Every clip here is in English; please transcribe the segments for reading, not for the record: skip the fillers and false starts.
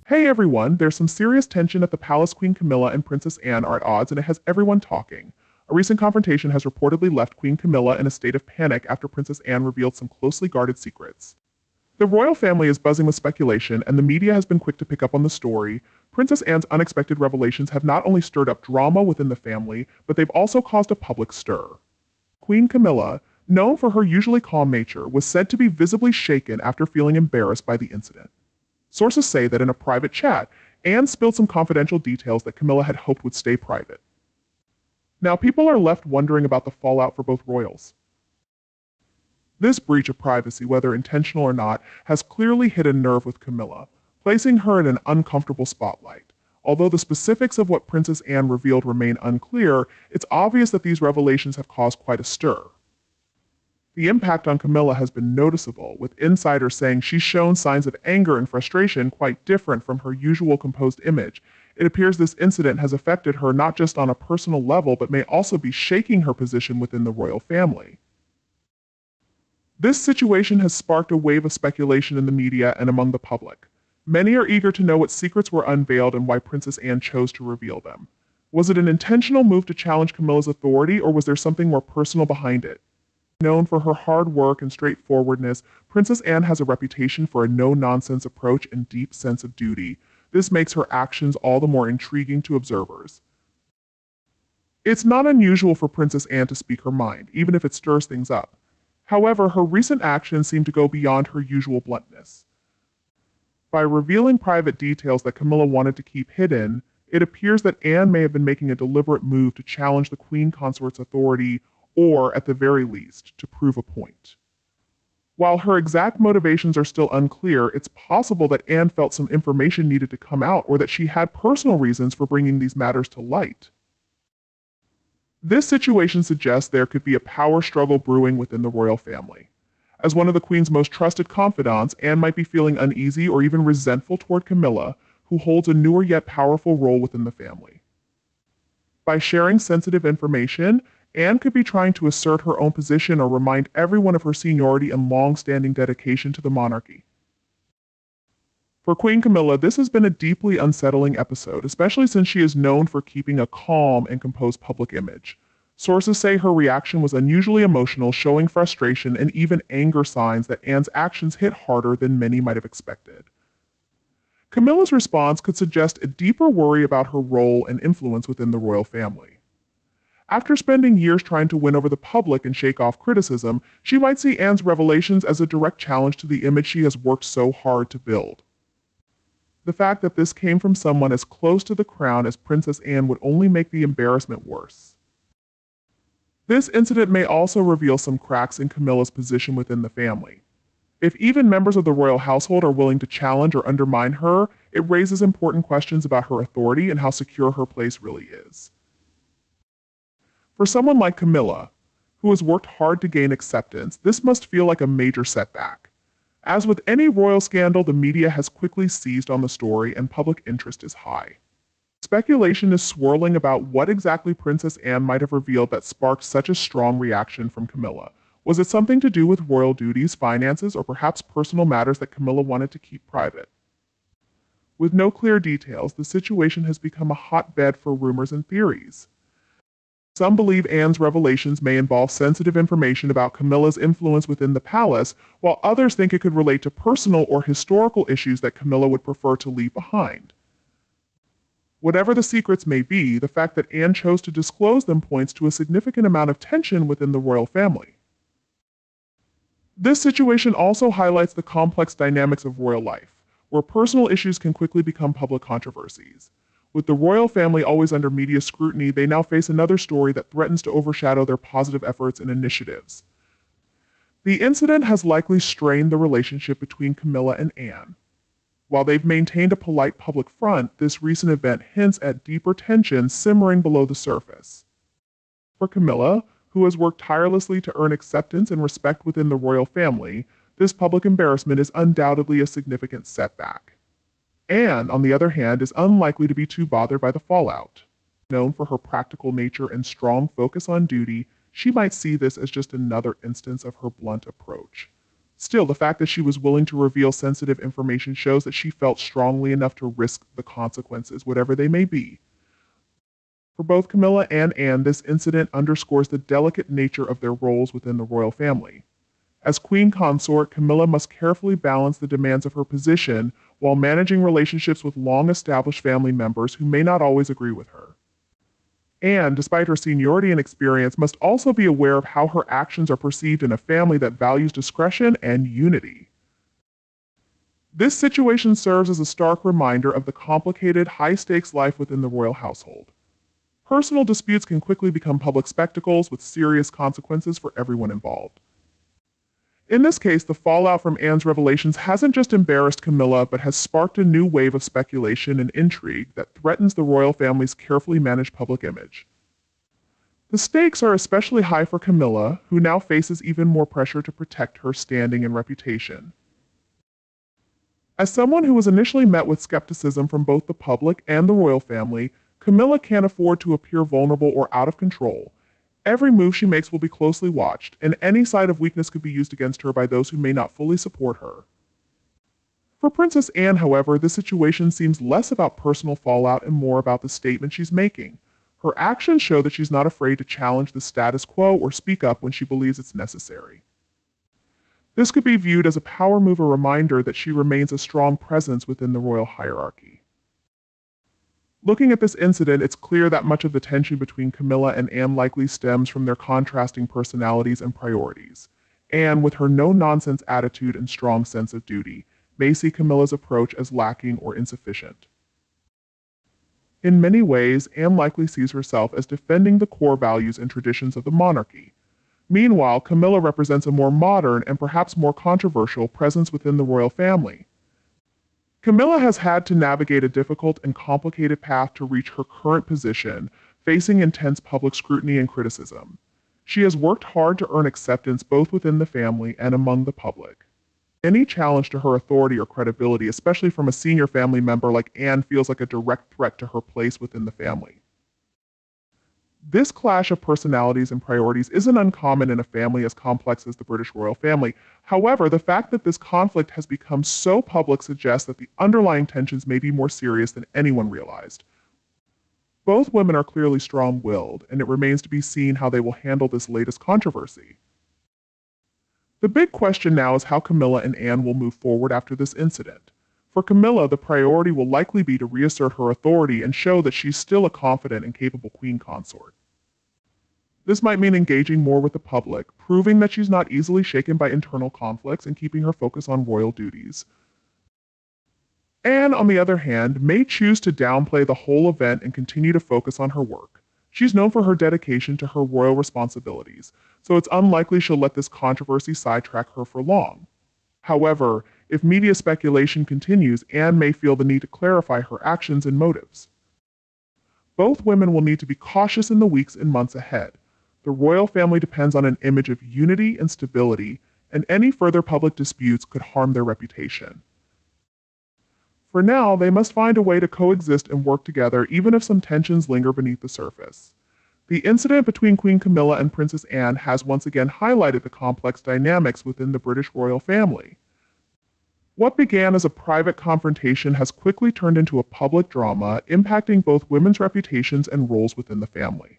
Hey everyone, there's some serious tension at the palace. Queen Camilla and Princess Anne are at odds, and it has everyone talking. A recent confrontation has reportedly left Queen Camilla in a state of panic after Princess Anne revealed some closely guarded secrets. The royal family is buzzing with speculation, and the media has been quick to pick up on the story. Princess Anne's unexpected revelations have not only stirred up drama within the family, but they've also caused a public stir. Queen Camilla, known for her usually calm nature, was said to be visibly shaken after feeling embarrassed by the incident. Sources say that in a private chat, Anne spilled some confidential details that Camilla had hoped would stay private. Now, people are left wondering about the fallout for both royals. This breach of privacy, whether intentional or not, has clearly hit a nerve with Camilla, placing her in an uncomfortable spotlight. Although the specifics of what Princess Anne revealed remain unclear, it's obvious that these revelations have caused quite a stir. The impact on Camilla has been noticeable, with insiders saying she's shown signs of anger and frustration quite different from her usual composed image. It appears this incident has affected her not just on a personal level, but may also be shaking her position within the royal family. This situation has sparked a wave of speculation in the media and among the public. Many are eager to know what secrets were unveiled and why Princess Anne chose to reveal them. Was it an intentional move to challenge Camilla's authority, or was there something more personal behind it? Known for her hard work and straightforwardness, Princess Anne has a reputation for a no-nonsense approach and deep sense of duty. This makes her actions all the more intriguing to observers. It's not unusual for Princess Anne to speak her mind, even if it stirs things up. However, her recent actions seem to go beyond her usual bluntness. By revealing private details that Camilla wanted to keep hidden, it appears that Anne may have been making a deliberate move to challenge the Queen Consort's authority, or, at the very least, to prove a point. While her exact motivations are still unclear, it's possible that Anne felt some information needed to come out, or that she had personal reasons for bringing these matters to light. This situation suggests there could be a power struggle brewing within the royal family. As one of the Queen's most trusted confidants, Anne might be feeling uneasy or even resentful toward Camilla, who holds a newer yet powerful role within the family. By sharing sensitive information, Anne could be trying to assert her own position or remind everyone of her seniority and long-standing dedication to the monarchy. For Queen Camilla, this has been a deeply unsettling episode, especially since she is known for keeping a calm and composed public image. Sources say her reaction was unusually emotional, showing frustration and even anger, signs that Anne's actions hit harder than many might have expected. Camilla's response could suggest a deeper worry about her role and influence within the royal family. After spending years trying to win over the public and shake off criticism, she might see Anne's revelations as a direct challenge to the image she has worked so hard to build. The fact that this came from someone as close to the crown as Princess Anne would only make the embarrassment worse. This incident may also reveal some cracks in Camilla's position within the family. If even members of the royal household are willing to challenge or undermine her, it raises important questions about her authority and how secure her place really is. For someone like Camilla, who has worked hard to gain acceptance, this must feel like a major setback. As with any royal scandal, the media has quickly seized on the story and public interest is high. Speculation is swirling about what exactly Princess Anne might have revealed that sparked such a strong reaction from Camilla. Was it something to do with royal duties, finances, or perhaps personal matters that Camilla wanted to keep private? With no clear details, the situation has become a hotbed for rumors and theories. Some believe Anne's revelations may involve sensitive information about Camilla's influence within the palace, while others think it could relate to personal or historical issues that Camilla would prefer to leave behind. Whatever the secrets may be, the fact that Anne chose to disclose them points to a significant amount of tension within the royal family. This situation also highlights the complex dynamics of royal life, where personal issues can quickly become public controversies. With the royal family always under media scrutiny, they now face another story that threatens to overshadow their positive efforts and initiatives. The incident has likely strained the relationship between Camilla and Anne. While they've maintained a polite public front, this recent event hints at deeper tension simmering below the surface. For Camilla, who has worked tirelessly to earn acceptance and respect within the royal family, this public embarrassment is undoubtedly a significant setback. Anne, on the other hand, is unlikely to be too bothered by the fallout. Known for her practical nature and strong focus on duty, she might see this as just another instance of her blunt approach. Still, the fact that she was willing to reveal sensitive information shows that she felt strongly enough to risk the consequences, whatever they may be. For both Camilla and Anne, this incident underscores the delicate nature of their roles within the royal family. As queen consort, Camilla must carefully balance the demands of her position while managing relationships with long-established family members who may not always agree with her. Anne, despite her seniority and experience, must also be aware of how her actions are perceived in a family that values discretion and unity. This situation serves as a stark reminder of the complicated, high-stakes life within the royal household. Personal disputes can quickly become public spectacles with serious consequences for everyone involved. In this case, the fallout from Anne's revelations hasn't just embarrassed Camilla, but has sparked a new wave of speculation and intrigue that threatens the royal family's carefully managed public image. The stakes are especially high for Camilla, who now faces even more pressure to protect her standing and reputation. As someone who was initially met with skepticism from both the public and the royal family, Camilla can't afford to appear vulnerable or out of control. Every move she makes will be closely watched, and any sign of weakness could be used against her by those who may not fully support her. For Princess Anne, however, this situation seems less about personal fallout and more about the statement she's making. Her actions show that she's not afraid to challenge the status quo or speak up when she believes it's necessary. This could be viewed as a power move, a reminder that she remains a strong presence within the royal hierarchy. Looking at this incident, it's clear that much of the tension between Camilla and Anne likely stems from their contrasting personalities and priorities. Anne, with her no-nonsense attitude and strong sense of duty, may see Camilla's approach as lacking or insufficient. In many ways, Anne likely sees herself as defending the core values and traditions of the monarchy. Meanwhile, Camilla represents a more modern and perhaps more controversial presence within the royal family. Camilla has had to navigate a difficult and complicated path to reach her current position, facing intense public scrutiny and criticism. She has worked hard to earn acceptance both within the family and among the public. Any challenge to her authority or credibility, especially from a senior family member like Anne, feels like a direct threat to her place within the family. This clash of personalities and priorities isn't uncommon in a family as complex as the British royal family. However, the fact that this conflict has become so public suggests that the underlying tensions may be more serious than anyone realized. Both women are clearly strong-willed, and it remains to be seen how they will handle this latest controversy. The big question now is how Camilla and Anne will move forward after this incident. For Camilla, the priority will likely be to reassert her authority and show that she's still a confident and capable queen consort. This might mean engaging more with the public, proving that she's not easily shaken by internal conflicts and keeping her focus on royal duties. Anne, on the other hand, may choose to downplay the whole event and continue to focus on her work. She's known for her dedication to her royal responsibilities, so it's unlikely she'll let this controversy sidetrack her for long. However, if media speculation continues, Anne may feel the need to clarify her actions and motives. Both women will need to be cautious in the weeks and months ahead. The royal family depends on an image of unity and stability, and any further public disputes could harm their reputation. For now, they must find a way to coexist and work together, even if some tensions linger beneath the surface. The incident between Queen Camilla and Princess Anne has once again highlighted the complex dynamics within the British royal family. What began as a private confrontation has quickly turned into a public drama, impacting both women's reputations and roles within the family.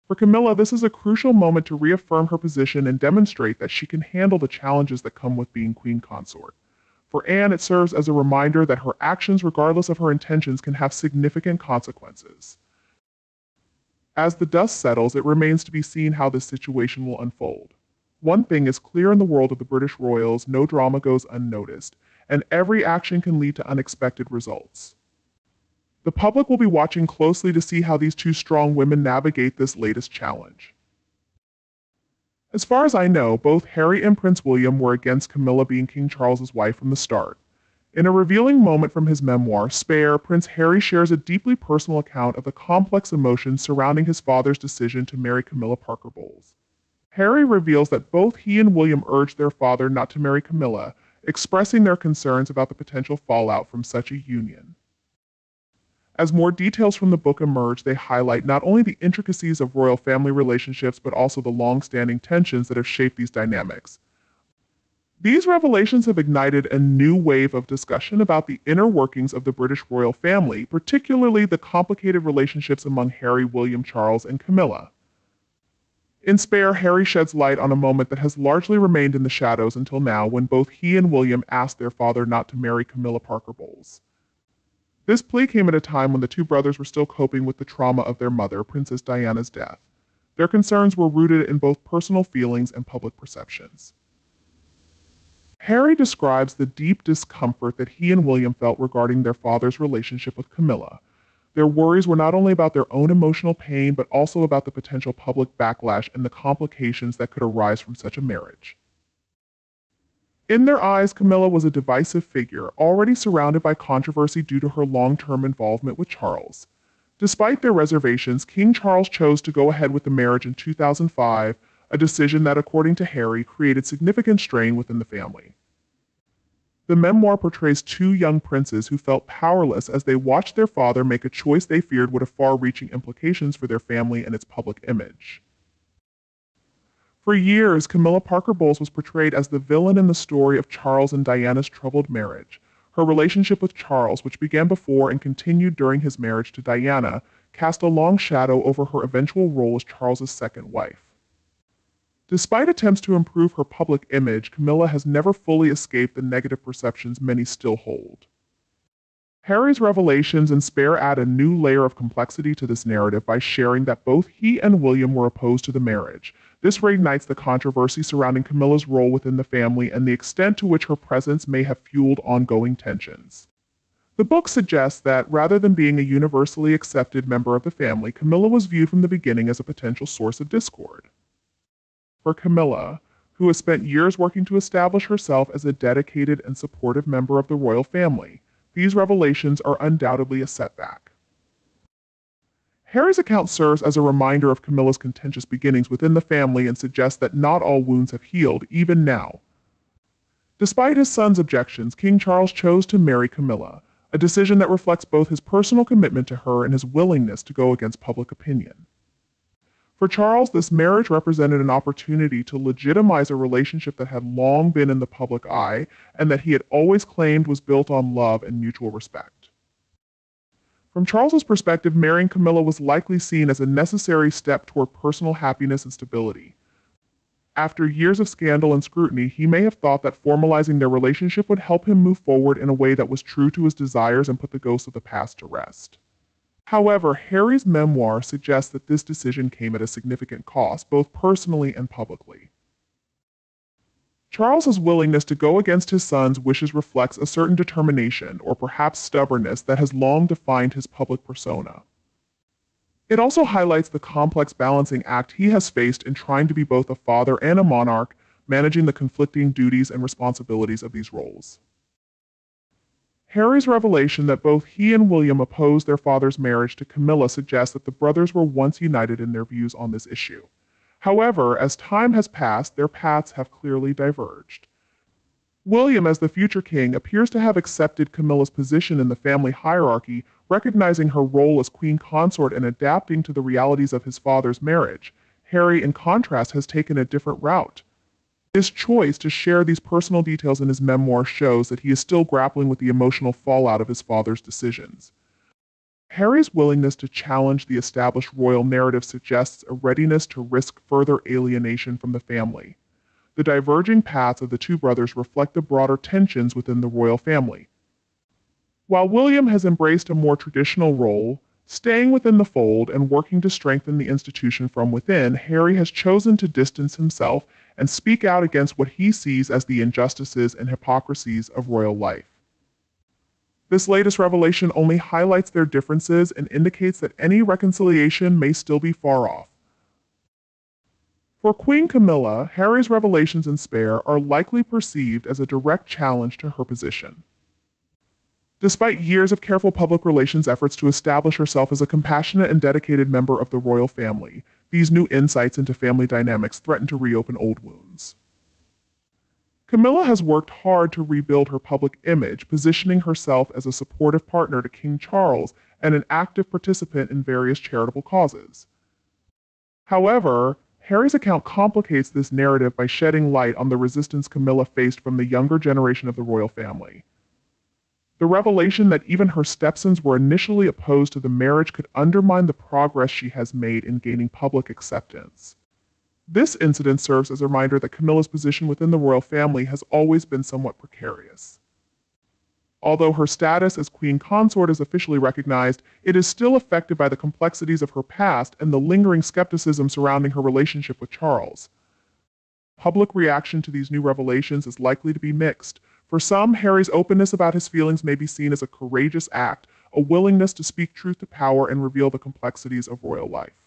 For Camilla, this is a crucial moment to reaffirm her position and demonstrate that she can handle the challenges that come with being queen consort. For Anne, it serves as a reminder that her actions, regardless of her intentions, can have significant consequences. As the dust settles, it remains to be seen how this situation will unfold. One thing is clear in the world of the British royals: no drama goes unnoticed, and every action can lead to unexpected results. The public will be watching closely to see how these two strong women navigate this latest challenge. As far as I know, both Harry and Prince William were against Camilla being King Charles's wife from the start. In a revealing moment from his memoir, Spare, Prince Harry shares a deeply personal account of the complex emotions surrounding his father's decision to marry Camilla Parker Bowles. Harry reveals that both he and William urged their father not to marry Camilla, expressing their concerns about the potential fallout from such a union. As more details from the book emerge, they highlight not only the intricacies of royal family relationships, but also the long-standing tensions that have shaped these dynamics. These revelations have ignited a new wave of discussion about the inner workings of the British royal family, particularly the complicated relationships among Harry, William, Charles, and Camilla. In Spare, Harry sheds light on a moment that has largely remained in the shadows until now, when both he and William asked their father not to marry Camilla Parker Bowles. This plea came at a time when the two brothers were still coping with the trauma of their mother, Princess Diana's death. Their concerns were rooted in both personal feelings and public perceptions. Harry describes the deep discomfort that he and William felt regarding their father's relationship with Camilla. Their worries were not only about their own emotional pain, but also about the potential public backlash and the complications that could arise from such a marriage. In their eyes, Camilla was a divisive figure, already surrounded by controversy due to her long-term involvement with Charles. Despite their reservations, King Charles chose to go ahead with the marriage in 2005, a decision that, according to Harry, created significant strain within the family. The memoir portrays two young princes who felt powerless as they watched their father make a choice they feared would have far-reaching implications for their family and its public image. For years, Camilla Parker Bowles was portrayed as the villain in the story of Charles and Diana's troubled marriage. Her relationship with Charles, which began before and continued during his marriage to Diana, cast a long shadow over her eventual role as Charles's second wife. Despite attempts to improve her public image, Camilla has never fully escaped the negative perceptions many still hold. Harry's revelations in Spare add a new layer of complexity to this narrative by sharing that both he and William were opposed to the marriage. This reignites the controversy surrounding Camilla's role within the family and the extent to which her presence may have fueled ongoing tensions. The book suggests that, rather than being a universally accepted member of the family, Camilla was viewed from the beginning as a potential source of discord. For Camilla, who has spent years working to establish herself as a dedicated and supportive member of the royal family, these revelations are undoubtedly a setback. Harry's account serves as a reminder of Camilla's contentious beginnings within the family and suggests that not all wounds have healed, even now. Despite his son's objections, King Charles chose to marry Camilla, a decision that reflects both his personal commitment to her and his willingness to go against public opinion. For Charles, this marriage represented an opportunity to legitimize a relationship that had long been in the public eye and that he had always claimed was built on love and mutual respect. From Charles's perspective, marrying Camilla was likely seen as a necessary step toward personal happiness and stability. After years of scandal and scrutiny, he may have thought that formalizing their relationship would help him move forward in a way that was true to his desires and put the ghosts of the past to rest. However, Harry's memoir suggests that this decision came at a significant cost, both personally and publicly. Charles's willingness to go against his son's wishes reflects a certain determination, or perhaps stubbornness, that has long defined his public persona. It also highlights the complex balancing act he has faced in trying to be both a father and a monarch, managing the conflicting duties and responsibilities of these roles. Harry's revelation that both he and William opposed their father's marriage to Camilla suggests that the brothers were once united in their views on this issue. However, as time has passed, their paths have clearly diverged. William, as the future king, appears to have accepted Camilla's position in the family hierarchy, recognizing her role as queen consort and adapting to the realities of his father's marriage. Harry, in contrast, has taken a different route. His choice to share these personal details in his memoir shows that he is still grappling with the emotional fallout of his father's decisions. Harry's willingness to challenge the established royal narrative suggests a readiness to risk further alienation from the family. The diverging paths of the two brothers reflect the broader tensions within the royal family. While William has embraced a more traditional role, staying within the fold and working to strengthen the institution from within, Harry has chosen to distance himself and speak out against what he sees as the injustices and hypocrisies of royal life. This latest revelation only highlights their differences and indicates that any reconciliation may still be far off. For Queen Camilla, Harry's revelations in Spare are likely perceived as a direct challenge to her position. Despite years of careful public relations efforts to establish herself as a compassionate and dedicated member of the royal family, these new insights into family dynamics threaten to reopen old wounds. Camilla has worked hard to rebuild her public image, positioning herself as a supportive partner to King Charles and an active participant in various charitable causes. However, Harry's account complicates this narrative by shedding light on the resistance Camilla faced from the younger generation of the royal family. The revelation that even her stepsons were initially opposed to the marriage could undermine the progress she has made in gaining public acceptance. This incident serves as a reminder that Camilla's position within the royal family has always been somewhat precarious. Although her status as queen consort is officially recognized, it is still affected by the complexities of her past and the lingering skepticism surrounding her relationship with Charles. Public reaction to these new revelations is likely to be mixed. For some, Harry's openness about his feelings may be seen as a courageous act, a willingness to speak truth to power and reveal the complexities of royal life.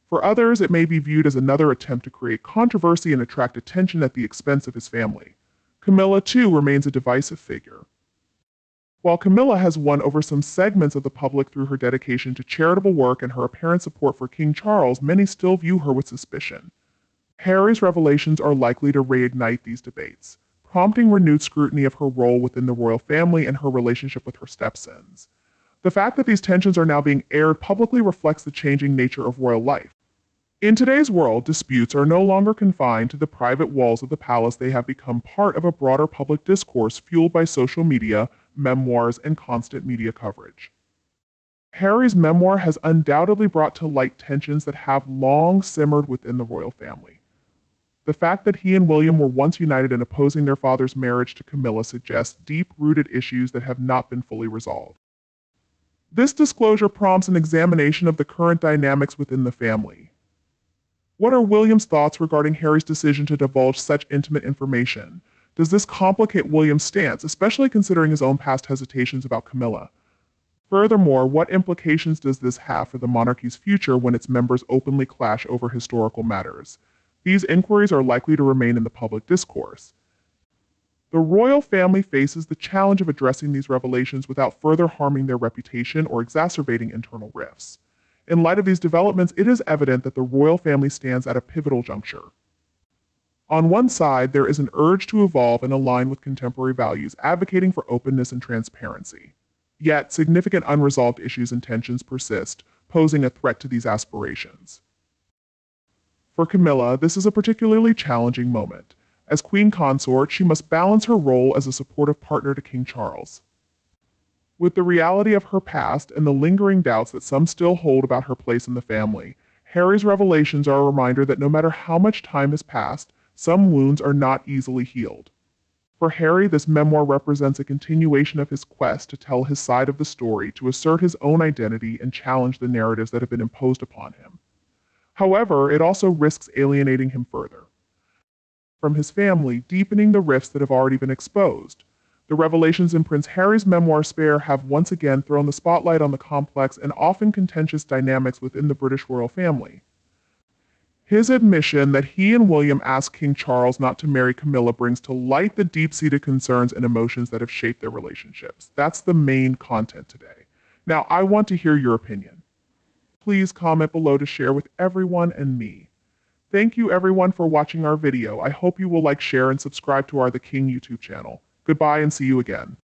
For others, it may be viewed as another attempt to create controversy and attract attention at the expense of his family. Camilla, too, remains a divisive figure. While Camilla has won over some segments of the public through her dedication to charitable work and her apparent support for King Charles, many still view her with suspicion. Harry's revelations are likely to reignite these debates, prompting renewed scrutiny of her role within the royal family and her relationship with her stepsons. The fact that these tensions are now being aired publicly reflects the changing nature of royal life. In today's world, disputes are no longer confined to the private walls of the palace. They have become part of a broader public discourse fueled by social media, memoirs, and constant media coverage. Harry's memoir has undoubtedly brought to light tensions that have long simmered within the royal family. The fact that he and William were once united in opposing their father's marriage to Camilla suggests deep-rooted issues that have not been fully resolved. This disclosure prompts an examination of the current dynamics within the family. What are William's thoughts regarding Harry's decision to divulge such intimate information? Does this complicate William's stance, especially considering his own past hesitations about Camilla? Furthermore, what implications does this have for the monarchy's future when its members openly clash over historical matters? These inquiries are likely to remain in the public discourse. The royal family faces the challenge of addressing these revelations without further harming their reputation or exacerbating internal rifts. In light of these developments, it is evident that the royal family stands at a pivotal juncture. On one side, there is an urge to evolve and align with contemporary values, advocating for openness and transparency. Yet, significant unresolved issues and tensions persist, posing a threat to these aspirations. For Camilla, this is a particularly challenging moment. As queen consort, she must balance her role as a supportive partner to King Charles. With the reality of her past and the lingering doubts that some still hold about her place in the family, Harry's revelations are a reminder that no matter how much time has passed, some wounds are not easily healed. For Harry, this memoir represents a continuation of his quest to tell his side of the story, to assert his own identity and challenge the narratives that have been imposed upon him. However, it also risks alienating him further from his family, deepening the rifts that have already been exposed. The revelations in Prince Harry's memoir Spare have once again thrown the spotlight on the complex and often contentious dynamics within the British royal family. His admission that he and William asked King Charles not to marry Camilla brings to light the deep-seated concerns and emotions that have shaped their relationships. That's the main content today. Now, I want to hear your opinion. Please comment below to share with everyone and me. Thank you everyone for watching our video. I hope you will like, share, and subscribe to our The King YouTube channel. Goodbye and see you again.